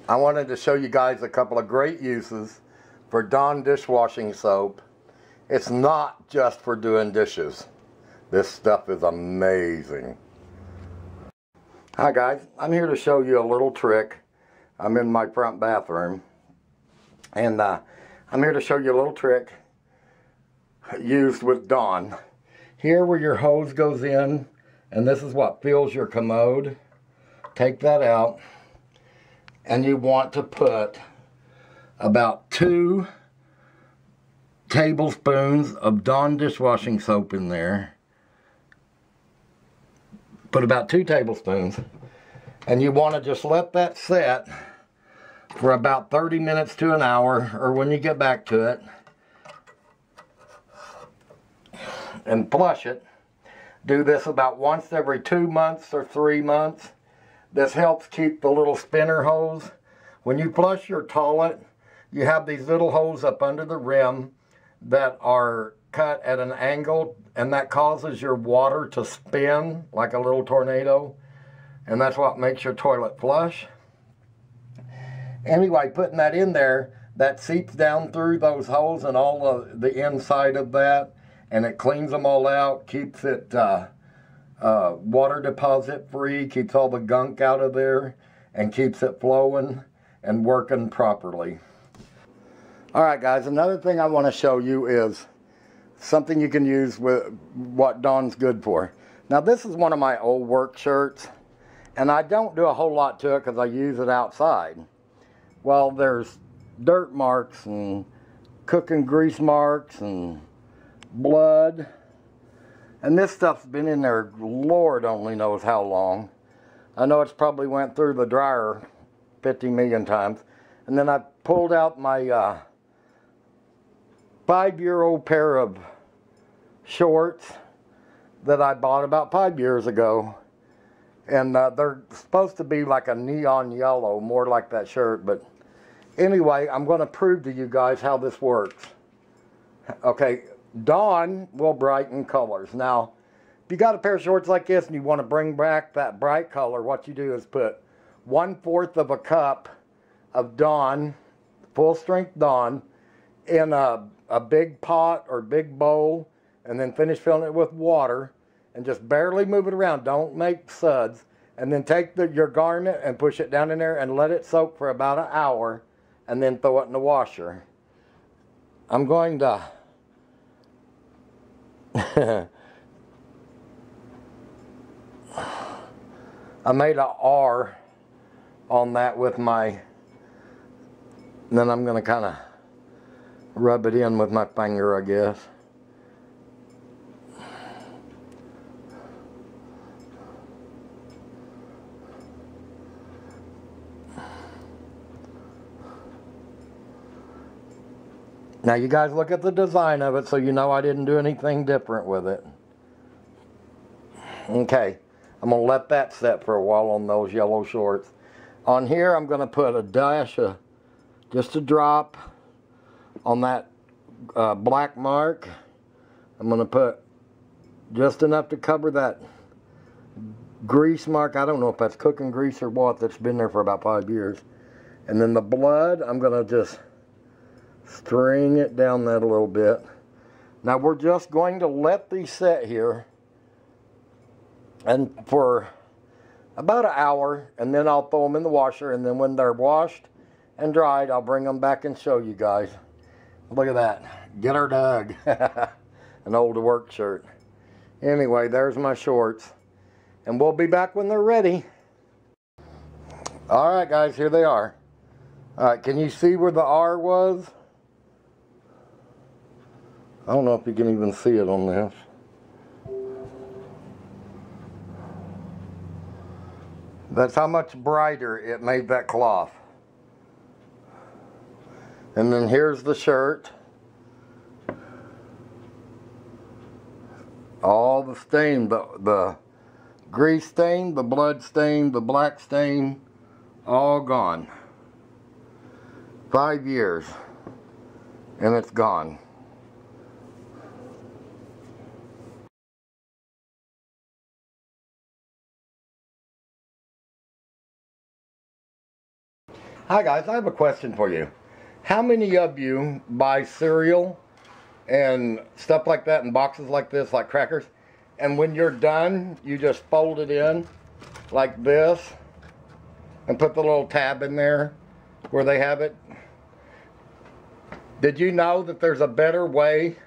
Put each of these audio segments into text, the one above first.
I wanted to show you guys a couple of great uses for Dawn dishwashing soap. It's not just for doing dishes. This stuff is amazing. Hi guys, I'm here to show you a little trick. I'm in my front bathroom and I'm here to show you a little trick used with Dawn. Here where your hose goes in, and this is what fills your commode. Take that out, and you want to put about 2 tablespoons of Dawn dishwashing soap in there. Put about 2 tablespoons, and you want to just let that set for about 30 minutes to an hour, or when you get back to it, and flush it. Do this about once every 2 months or 3 months. This helps keep the little spinner hose. When you flush your toilet, you have these little holes up under the rim that are cut at an angle, and that causes your water to spin like a little tornado, and that's what makes your toilet flush. Anyway, putting that in there, that seeps down through those holes and all of the inside of that, and it cleans them all out, keeps it water deposit free, keeps all the gunk out of there, and keeps it flowing and working properly. Alright guys, another thing I want to show you is something you can use with what Dawn's good for. Now this is one of my old work shirts, and I don't do a whole lot to it because I use it outside. Well, there's dirt marks and cooking grease marks and blood, and this stuff's been in there Lord only knows how long. I know it's probably went through the dryer 50 million times. And then I pulled out my 5-year-old pair of shorts that I bought about 5 years ago, and they're supposed to be like a neon yellow, more like that shirt. But anyway, I'm going to prove to you guys how this works. Okay, Dawn will brighten colors. Now, if you got a pair of shorts like this and you want to bring back that bright color, what you do is put 1/4 of a cup of Dawn, full strength Dawn, in a big pot or big bowl, and then finish filling it with water, and just barely move it around. Don't make suds. And then take your garment and push it down in there and let it soak for about an hour, and then throw it in the washer. I'm going to I made a R on that with my, then I'm going to kind of rub it in with my finger, I guess. Now you guys look at the design of it so you know I didn't do anything different with it. Okay, I'm going to let that set for a while on those yellow shorts. On here I'm going to put a dash of, just a drop on that black mark. I'm going to put just enough to cover that grease mark. I don't know if that's cooking grease or what, that's been there for about 5 years. And then the blood, I'm going to just string it down that a little bit. Now we're just going to let these set here and for about an hour, and then I'll throw them in the washer, and then when they're washed and dried, I'll bring them back and show you guys. Look at that. Get her Doug. An old work shirt. Anyway, there's my shorts, and we'll be back when they're ready. Alright guys, here they are. Alright, can you see where the R was? I don't know if you can even see it on this. That's how much brighter it made that cloth. And then here's the shirt. All the stain, the grease stain, the blood stain, the black stain, all gone. 5 years, and it's gone. Hi guys, I have a question for you. How many of you buy cereal and stuff like that in boxes like this, like crackers, and when you're done, you just fold it in like this and put the little tab in there where they have it? Did you know that there's a better way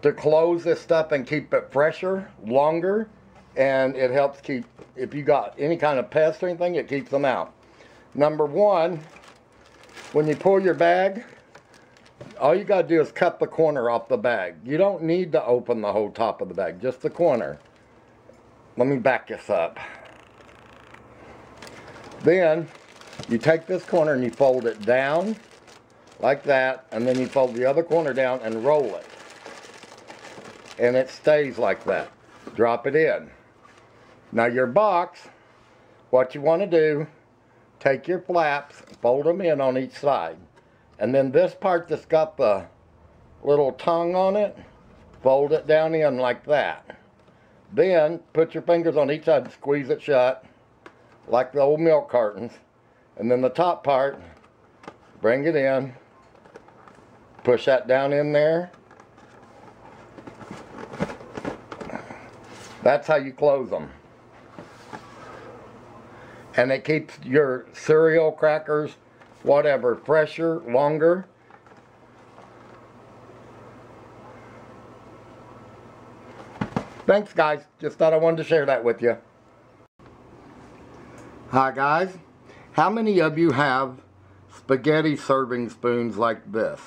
to close this stuff and keep it fresher, longer, and it helps keep, if you got any kind of pests or anything, it keeps them out. Number one, when you pull your bag, all you got to do is cut the corner off the bag. You don't need to open the whole top of the bag, just the corner. Let me back this up. Then you take this corner and you fold it down like that, and then you fold the other corner down and roll it. And it stays like that. Drop it in. Now your box, what you want to do, take your flaps, fold them in on each side. And then this part that's got the little tongue on it, fold it down in like that. Then put your fingers on each side and squeeze it shut, like the old milk cartons. And then the top part, bring it in, push that down in there. That's how you close them. And it keeps your cereal, crackers, whatever, fresher, longer. Thanks guys, just thought I wanted to share that with you. Hi guys, how many of you have spaghetti serving spoons like this?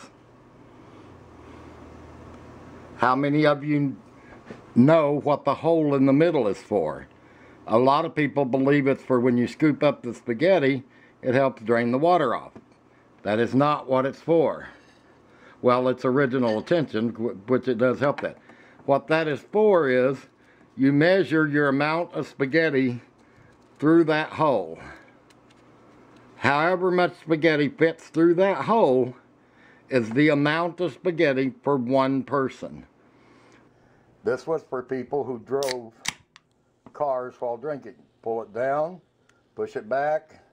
How many of you know what the hole in the middle is for? A lot of people believe it's for when you scoop up the spaghetti, it helps drain the water off. That is not what it's for. Well, its original intention, which it does help that. What that is for is, you measure your amount of spaghetti through that hole. However much spaghetti fits through that hole is the amount of spaghetti for one person. This was for people who drove cars while drinking. Pull it down, push it back,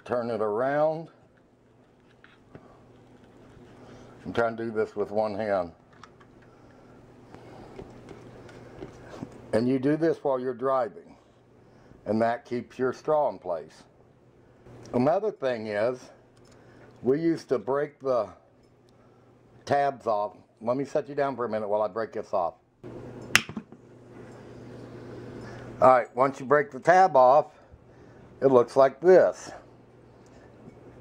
turn it around. I'm trying to do this with one hand. And you do this while you're driving, and that keeps your straw in place. Another thing is, we used to break the tabs off. Let me set you down for a minute while I break this off. Alright, once you break the tab off, it looks like this.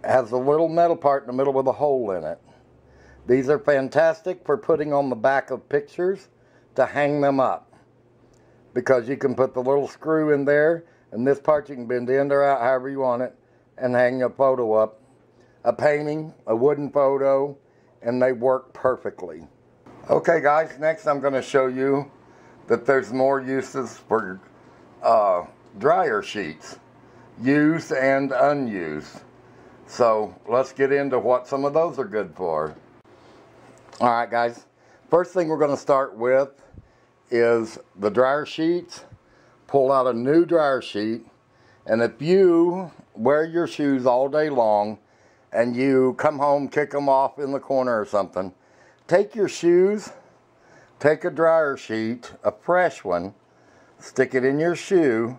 It has a little metal part in the middle with a hole in it. These are fantastic for putting on the back of pictures to hang them up, because you can put the little screw in there, and this part you can bend in or out however you want it and hang a photo up, a painting, a wooden photo, and they work perfectly. Okay guys, next I'm going to show you that there's more uses for dryer sheets, used and unused. So let's get into what some of those are good for. Alright guys, first thing we're going to start with is the dryer sheets. Pull out a new dryer sheet, and if you wear your shoes all day long and you come home, kick them off in the corner or something, take your shoes, take a dryer sheet, a fresh one, stick it in your shoe,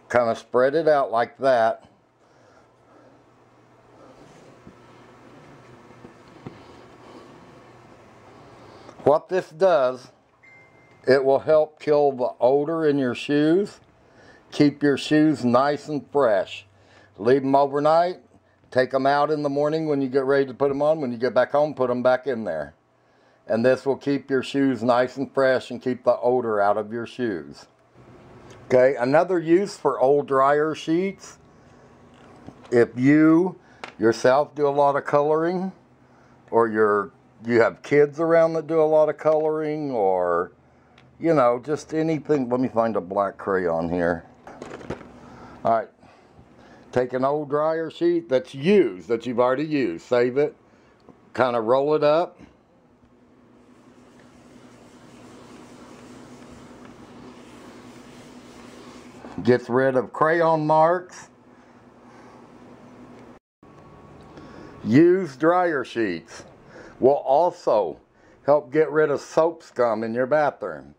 kind of spread it out like that. What this does, it will help kill the odor in your shoes, keep your shoes nice and fresh. Leave them overnight, take them out in the morning when you get ready to put them on. When you get back home, put them back in there. And this will keep your shoes nice and fresh and keep the odor out of your shoes. Okay, another use for old dryer sheets, if you yourself do a lot of coloring, or you have kids around that do a lot of coloring, or you know, just anything. Let me find a black crayon here. Alright, take an old dryer sheet that's used, that you've already used, save it, kind of roll it up, gets rid of crayon marks, Used dryer sheets will also help get rid of soap scum in your bathroom.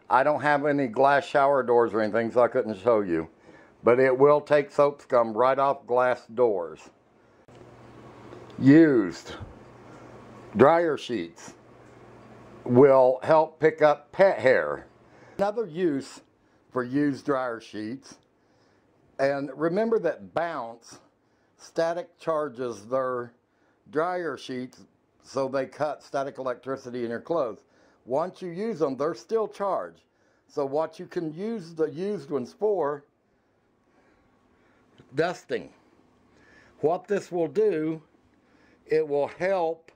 I don't have any glass shower doors or anything, so I couldn't show you. But it will take soap scum right off glass doors. Used dryer sheets will help pick up pet hair. Another use for used dryer sheets, and remember that Bounce static charges their dryer sheets so they cut static electricity in your clothes. Once you use them, they're still charged. So what you can use the used ones for, dusting. What this will do, it will help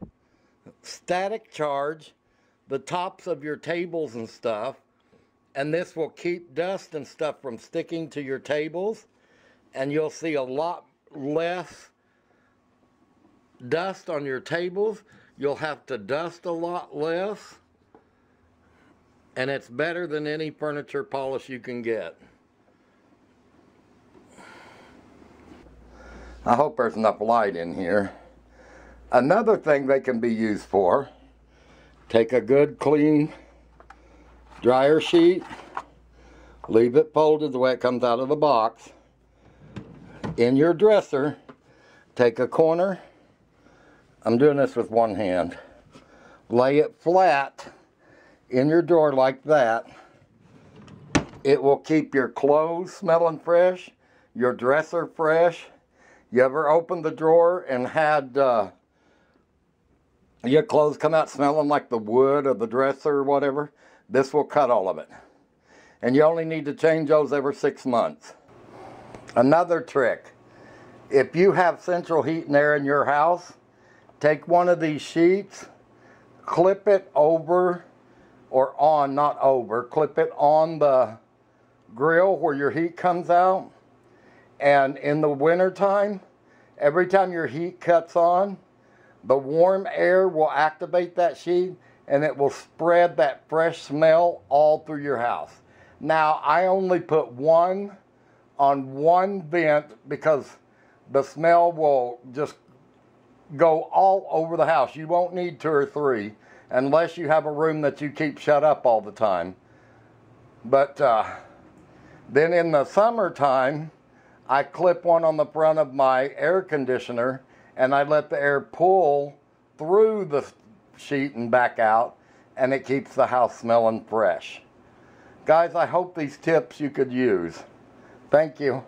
static charge the tops of your tables and stuff, and this will keep dust and stuff from sticking to your tables, and you'll see a lot less dust on your tables. You'll have to dust a lot less, and it's better than any furniture polish you can get. I hope there's enough light in here. Another thing they can be used for, take a good clean dryer sheet, leave it folded the way it comes out of the box. In your dresser, take a corner, I'm doing this with one hand, lay it flat in your drawer like that. It will keep your clothes smelling fresh, your dresser fresh. You ever opened the drawer and had your clothes come out smelling like the wood of the dresser or whatever? This will cut all of it. And you only need to change those every 6 months. Another trick, if you have central heat and air in your house, take one of these sheets, clip it over, or on, not over, clip it on the grill where your heat comes out. And in the winter time, every time your heat cuts on, the warm air will activate that sheet and it will spread that fresh smell all through your house. Now, I only put one on one vent because the smell will just go all over the house. You won't need 2 or 3 unless you have a room that you keep shut up all the time. But then in the summertime, I clip one on the front of my air conditioner and I let the air pull through the sheet and back out, and it keeps the house smelling fresh. Guys, I hope these tips you could use. Thank you.